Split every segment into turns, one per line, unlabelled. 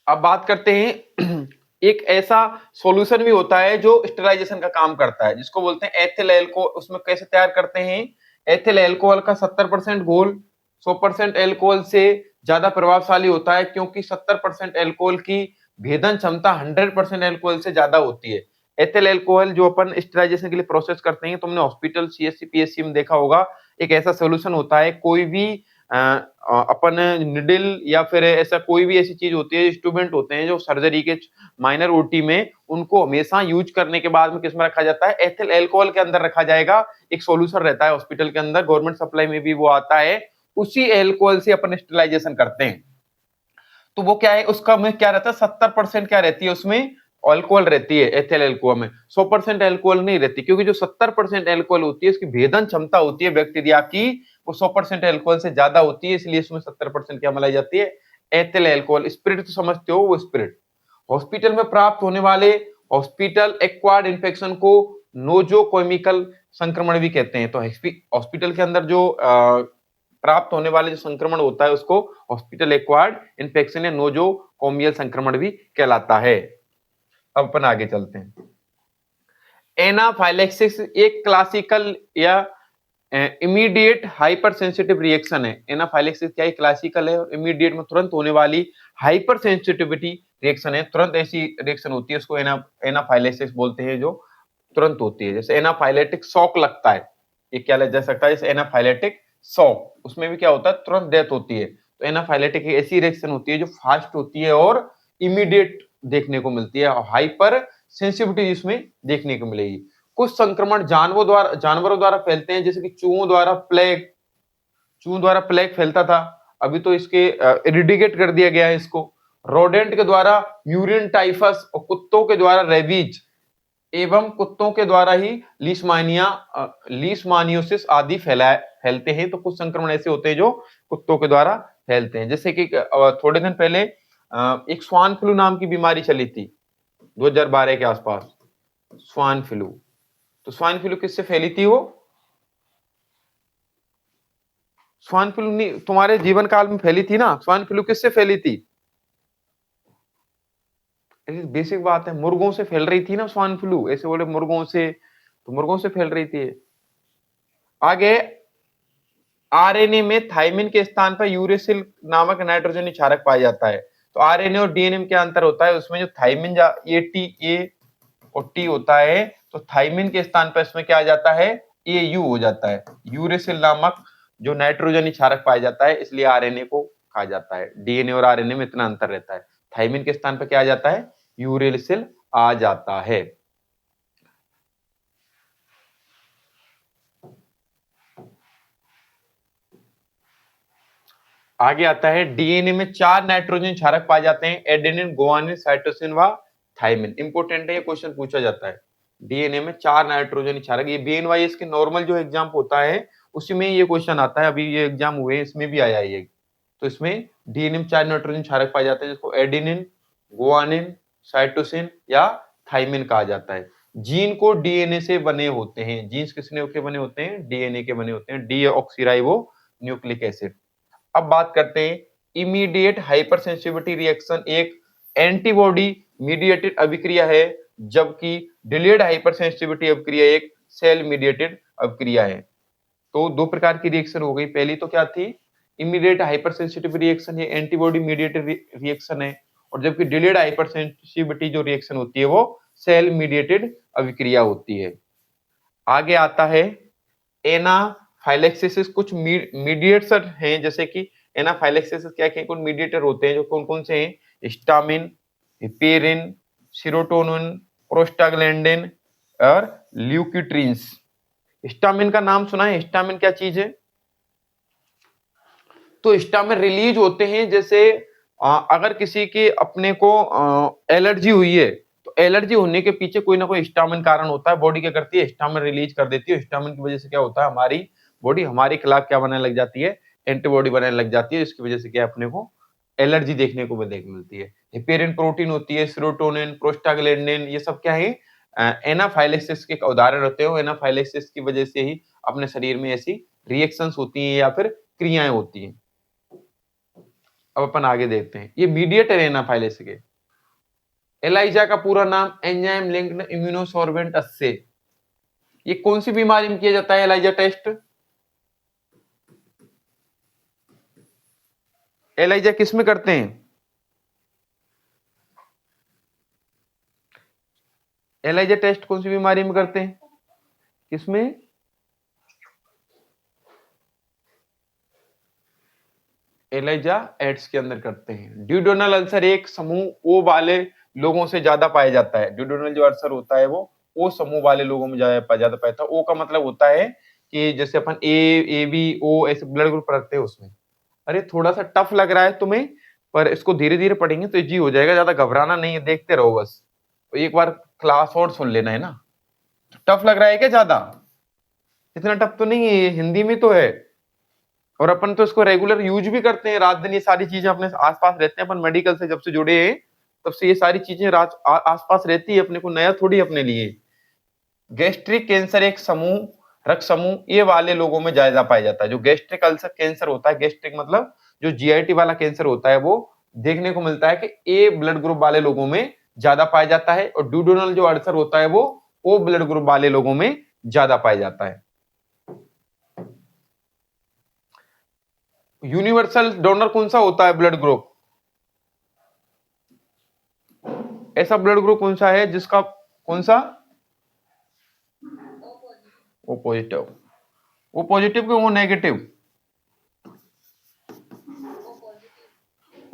अब बात करते हैं एक ऐसा सॉल्यूशन भी होता है जो स्टेरिलाइजेशन का काम करता है, जिसको बोलते हैं एथिल एल्कोहल। उसमें कैसे तैयार करते हैं? एथिल एल्कोहल का 70% घोल 100% एल्कोहल से ज्यादा प्रभावशाली होता है, क्योंकि 70% एल्कोहल की भेदन क्षमता 100% एल्कोहल से ज्यादा होती है। एथिल एल्कोहल जो अपन स्टेरिलाइजेशन के लिए प्रोसेस करते हैं, तुमने हॉस्पिटल सीएससी पीएचसी में देखा होगा, एक ऐसा सोल्यूशन होता है। कोई भी अपन निडिल या फिर ऐसा कोई भी ऐसी चीज होती है, इंस्ट्रूमेंट होते हैं जो सर्जरी के माइनर ओटी में, उनको हमेशा यूज करने के बाद में किस में रखा जाता है? एथिल एल्कोहल के अंदर रखा जाएगा। एक सॉल्यूशन रहता है हॉस्पिटल के अंदर, गवर्नमेंट सप्लाई में भी वो आता है। उसी एल्कोहल से अपन स्टेरिलाइजेशन करते हैं। तो वो क्या है, उसका में क्या रहता है, 70% क्या रहती है उसमें? अल्कोहल रहती है एथिल एल्कोहल में। 100% अल्कोहल नहीं रहती, क्योंकि जो 70% अल्कोहल होती है, इसकी भेदन क्षमता होती है बैक्टीरिया की, वो 100% अल्कोहल से ज्यादा होती है, इसलिए इसमें 70% क्या मिलाई जाती है? Ethyl alcohol. स्पिरिट तो समझते हो, वो स्पिरिट। हॉस्पिटल में प्राप्त होने वाले हॉस्पिटल एक्वायर्ड इन्फेक्शन को नोजोकोमिकल संक्रमण भी कहते हैं। तो हॉस्पिटल के अंदर जो प्राप्त होने वाले जो संक्रमण होता है, उसको हॉस्पिटल एक्वायर्ड इन्फेक्शन या नोजोकोमियल संक्रमण भी कहलाता है। अब अपन आगे चलते हैं। एनाफाइलेक्सिस एक क्लासिकल या इमीडिएट हाइपर सेंसिटिव रिएक्शन है। एनाफाइलेक्सिस क्या है? क्लासिकल है और इमीडिएट में तुरंत होने वाली हाइपर सेंसिटिविटी रिएक्शन है। तुरंत ऐसी रिएक्शन होती है, उसको एनाफाइलेक्सिस बोलते हैं, जो तुरंत होती है। जैसे एनाफाइलेटिक शॉक लगता है, ये क्या लग जा सकता है? जैसे एनाफाइलेटिक शॉक, उसमें भी क्या होता है? तुरंत डेथ होती है। तो एनाफाइलेटिक ऐसी रिएक्शन होती है जो फास्ट होती है और इमीडिएट देखने को मिलती है, और हाइपर सेंसिटिविटी इसमें देखने को मिलेगी। कुछ संक्रमण जानवरों द्वारा फैलते हैं, जैसे कि चूहों द्वारा प्लेग फैलता था, अभी तो इसके इरिडिकेट कर दिया गया है इसको। रोडेंट के द्वारा म्यूरिन टाइफस, और कुत्तों के द्वारा रेबीज, एवं कुत्तों के द्वारा ही लीशमानियोसिस आदि फैलते हैं। तो कुछ संक्रमण ऐसे होते हैं जो कुत्तों के द्वारा फैलते हैं। जैसे कि थोड़े दिन पहले एक स्वान फ्लू नाम की बीमारी चली थी 2012 के आसपास, स्वान फ्लू। तो स्वाइन फ्लू किससे फैली थी? वो स्वाइन फ्लू नहीं, तुम्हारे जीवन काल में फैली थी ना? स्वाइन फ्लू किससे फैली थी? बेसिक बात है, मुर्गों से फैल रही थी ना स्वाइन फ्लू। ऐसे बोले मुर्गों से, तो मुर्गों से फैल रही थी। आगे, आरएनए में थाइमिन के स्थान पर यूरेसिल नामक नाइट्रोजन क्षारक पाया जाता है। तो आरएनए और डीएनए में क्या अंतर होता है? उसमें जो थाइमिन ए और टी होता है, तो थाइमिन के स्थान पर इसमें क्या आ जाता है? एयू हो जाता है। यूरेसिल नामक जो नाइट्रोजन क्षारक पाया जाता है, इसलिए आरएनए को कहा जाता है। डीएनए और आरएनए में इतना अंतर रहता है। थाइमिन के स्थान पर क्या आ जाता है? यूरेसिल आ जाता है। आगे आता है, डीएनए में 4 नाइट्रोजन क्षारक पाए जाते हैं, एडेनिन, गुआनिन, साइटोसिन व थाइमिन। इंपोर्टेंट है, ये क्वेश्चन पूछा जाता है। डीएनए में 4 नाइट्रोजन क्षारक, ये बीएनवाईएस के नॉर्मल जो एग्जाम होता है उसी में ये क्वेश्चन आता है। अभी ये एग्जाम हुए, इसमें भी आया है ये। तो इसमें डीएनए में 4 नाइट्रोजन क्षारक पाए जाते हैं, जिसको एडेनिन, गुआनिन, साइटोसिन या थाइमिन कहा जाता है। जीन को डीएनए से बने होते हैं। जीन्स किसने के बने होते हैं? डीएनए के बने होते हैं, डीऑक्सीराइबो न्यूक्लिक एसिड। अब बात करते हैं इमीडिएट हाइपर सेंसिटिविटी रिएक्शन एक एंटीबॉडी मीडिएटेड अभिक्रिया है, जबकि डिलेड हाइपर सेंसिटिविटी अभिक्रिया एक सेल मीडिएटेड अभिक्रिया है। तो दो प्रकार की रिएक्शन हो गई। पहली तो क्या थी? इमीडिएट हाइपर सेंसिटिव रिएक्शन, ये एंटीबॉडी मीडिएटेड रिएक्शन है, और जबकि डिलेड हाइपर सेंसिटिविटी जो रिएक्शन होती है वो सेल मीडिएटेड अभिक्रिया होती है। आगे आता है एनाफाइलेक्सिस। कुछ मीडिएटर्स हैं, जैसे कि एनाफाइलेक्सिस क्या क्या कुछ मीडिएटर होते हैं, जो कौन कौन से हैं? हिस्टामिन, हिपेरिन, सीरोटोनिन, प्रोस्टाग्लैंडिन और ल्यूकिट्रिन्स। हिस्टामिन का नाम सुना है? हिस्टामिन क्या चीज है? तो हिस्टामिन रिलीज होते हैं, जैसे अगर किसी के अपने को एलर्जी हुई है, तो एलर्जी होने के पीछे कोई ना कोई हिस्टामिन कारण होता है। बॉडी क्या करती है? हिस्टामिन रिलीज कर देती है। हिस्टामिन की वजह से क्या होता है? हमारी बॉडी हमारे खिलाफ क्या बनाने लग जाती है? एंटीबॉडी बनाने लग जाती है, इसकी वजह से क्या अपने को एलर्जी देखने को मिलती है। हिपेरिन प्रोटीन होती है, सीरोटोनिन, प्रोस्टाग्लैंडिन, ये सब क्या है? एनाफाइलेक्सिस के उदाहरण होते हैं। एनाफाइलेक्सिस की वजह से ही अपने शरीर में ऐसी रिएक्शंस होती हैं या फिर क्रियाएं होती हैं। अब अपन आगे देखते हैं, ये मीडिएटर है एनाफाइलेसिस के। एलाइजा का पूरा नाम एंजाइम लिंक्ड इम्यूनोसॉर्बेंट अस्से। ये कौन सी बीमारी में किया जाता है एलाइजा टेस्ट? एलाइजा किस में करते हैं? एलाइजा टेस्ट कौन सी बीमारी में करते हैं? किसमें? एलाइजा एड्स के अंदर करते हैं। ड्यूडेनल अल्सर एक समूह ओ वाले लोगों से ज्यादा पाया जाता है। ड्यूडेनल जो अल्सर होता है वो ओ समूह वाले लोगों में ज्यादा पाया जाता है। ओ का मतलब होता है कि जैसे अपन ए बी ओ ऐसे ब्लड ग्रुप रखते हैं उसमें। अरे थोड़ा सा टफ लग रहा है तुम्हें, पर इसको धीरे धीरे पढ़ेंगे तो इजी हो जाएगा, ज्यादा घबराना नहीं है, देखते रहो बस। तो एक बार क्लास और सुन लेना है ना। टफ लग रहा है क्या ज्यादा? इतना टफ तो नहीं है, ये हिंदी में तो है और अपन तो इसको रेगुलर यूज भी करते हैं, रात दिन ये सारी चीजें अपने आसपास रहते हैं। अपन मेडिकल से जब से जुड़े हैं तब से ये सारी चीजें आसपास रहती है, अपने को नया थोड़ी अपने लिए। गैस्ट्रिक कैंसर एक समूह रक्त समूह ए वाले लोगों में ज्यादा पाया जाता है। जो गैस्ट्रिक अल्सर कैंसर होता है, गैस्ट्रिक मतलब जो जीआईटी वाला कैंसर होता है, वो देखने को मिलता है कि ए ब्लड ग्रुप वाले लोगों में ज्यादा पाया जाता है, और ड्यूडेनल जो अल्सर होता है वो ओ ब्लड ग्रुप वाले लोगों में ज्यादा पाया जाता है। यूनिवर्सल डोनर कौन सा होता है ब्लड ग्रुप? ऐसा ब्लड ग्रुप कौन सा है जिसका कौन सा? O positive. ओ पॉजिटिव के वो नेगेटिव?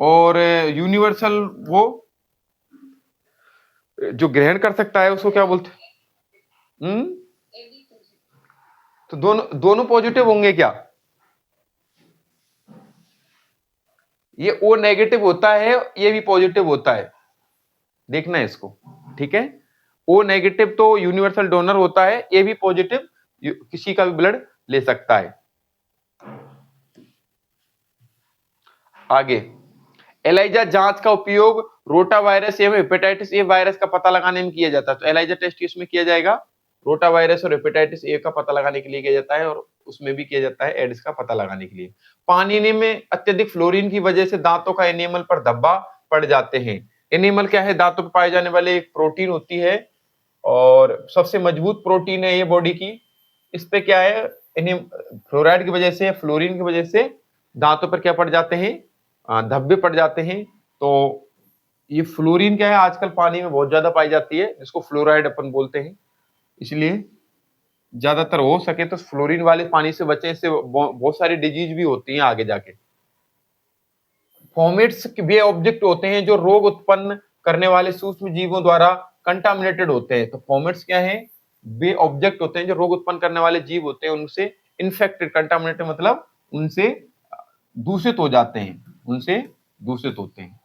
और यूनिवर्सल वो जो ग्रहण कर सकता है उसको क्या बोलते हैं? तो दोनों पॉजिटिव होंगे क्या? ये ओ नेगेटिव होता है, ये भी पॉजिटिव होता है, देखना है इसको, ठीक है। ओ नेगेटिव तो यूनिवर्सल डोनर होता है, ए भी पॉजिटिव किसी का भी ब्लड ले सकता है। आगे, एलाइजा जांच का उपयोग रोटा वायरस एवं हेपेटाइटिस ए वायरस का पता लगाने में किया जाता है। तो एलाइजा टेस्ट किसमें किया जाएगा? रोटा वायरस और हेपेटाइटिस ए का पता लगाने के लिए किया जाता है, और उसमें भी किया जाता है एड्स का पता लगाने के लिए। पानी में अत्यधिक फ्लोरीन की वजह से दांतों का एनिमल पर धब्बा पड़ जाते हैं। एनिमल क्या है? दांतों पर पाए जाने वाले एक प्रोटीन होती है, और सबसे मजबूत प्रोटीन है ये बॉडी की। इस पे क्या है, फ्लोराइड की वजह से, फ्लोरीन की वजह से दांतों पर क्या पड़ जाते हैं? धब्बे पड़ जाते हैं। तो ये फ्लोरीन क्या है, आजकल पानी में बहुत ज्यादा पाई जाती है, जिसको फ्लोराइड अपन बोलते हैं। इसलिए ज्यादातर हो सके तो फ्लोरीन वाले पानी से बचें, इससे बहुत सारी डिजीज भी होती हैं आगे जाके। फॉर्मेट्स वे ऑब्जेक्ट होते हैं जो रोग उत्पन्न करने वाले सूक्ष्म जीवों द्वारा कंटामिनेटेड होते हैं। तो फॉर्मेट्स क्या है? वे ऑब्जेक्ट होते हैं जो रोग उत्पन्न करने वाले जीव होते हैं, उनसे इन्फेक्टेड, कंटामिनेटेड मतलब उनसे दूषित हो जाते हैं, उनसे दूषित होते हैं।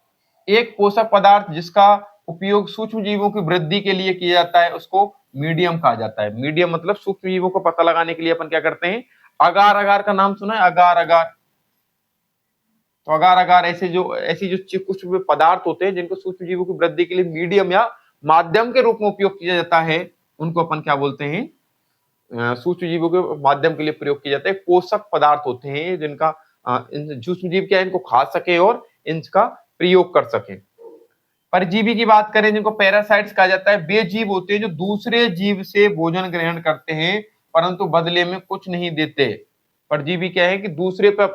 एक पोषक पदार्थ जिसका उपयोग सूक्ष्म जीवों की वृद्धि के लिए किया जाता है उसको मीडियम कहा जाता है। मीडियम मतलब सूक्ष्म जीवों को पता लगाने के लिए अपन क्या करते हैं? अगार अगार का नाम सुना है? अगार अगार। तो अगार अगार ऐसी जो कुछ पदार्थ होते हैं जिनको सूक्ष्म जीवों की वृद्धि के लिए मीडियम या माध्यम के रूप में उपयोग किया जाता है, उनको अपन क्या बोलते हैं? सूक्ष्म जीवों के माध्यम के लिए प्रयोग किया जाता है। पोषक पदार्थ होते हैं जिनका सूक्ष्म जीव क्या है, इनको खा सके और इनका प्रयोग कर सके। परजीवी की बात करें जिनको पैरासाइट्स कहा जाता है, वे जीव होते हैं जो दूसरे जीव से भोजन ग्रहण करते हैं परंतु बदले में कुछ नहीं देते। परजीवी क्या है कि दूसरे पर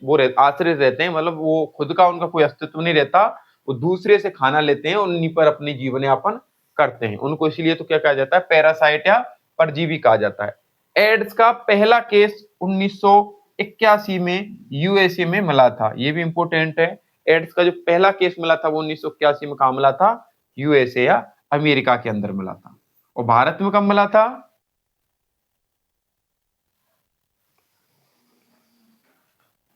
वो आश्रित रहते हैं, मतलब वो खुद का उनका कोई अस्तित्व नहीं रहता, वो दूसरे से खाना लेते हैं और उन्हीं पर अपनी जीवन यापन करते हैं। उनको इसीलिए तो क्या कहा जाता है? पैरासाइट या परजीवी कहा जाता है। एड्स का पहला केस 1981 में यूएसए में मिला था, ये भी इंपॉर्टेंट है। एड्स का जो पहला केस मिला था वो 1981 में कहा मिला था? यूएसए या अमेरिका के अंदर मिला था। और भारत में कब मिला था?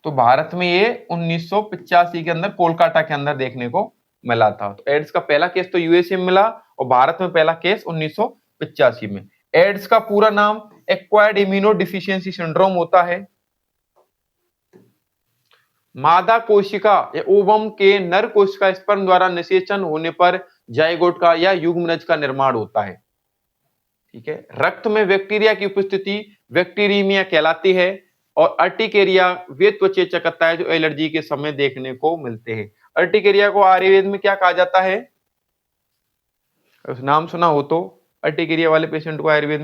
तो भारत में ये 1985 के अंदर कोलकाता के अंदर देखने को मिला था। तो एड्स का पहला केस तो यूएसए में मिला और भारत में पहला केस 1985 में। एड्स का पूरा नाम एक्वायर्ड इम्यूनो डिफिशियंसी सिंड्रोम होता है। मादा कोशिका या ओवम के नर कोशिका स्पर्म द्वारा निषेचन होने पर जाइगोट का या युग्मनज का निर्माण होता है। ठीक है। रक्त में बैक्टीरिया की उपस्थिति बैक्टीरियमिया कहलाती है। और अर्टिकेरिया वे त्वचा चकत्ता है जो एलर्जी के समय देखने को मिलते हैं। अर्टिकेरिया को आयुर्वेद में क्या कहा जाता है? नाम सुना हो तो, अर्टिकेरिया वाले पेशेंट को आयुर्वेद में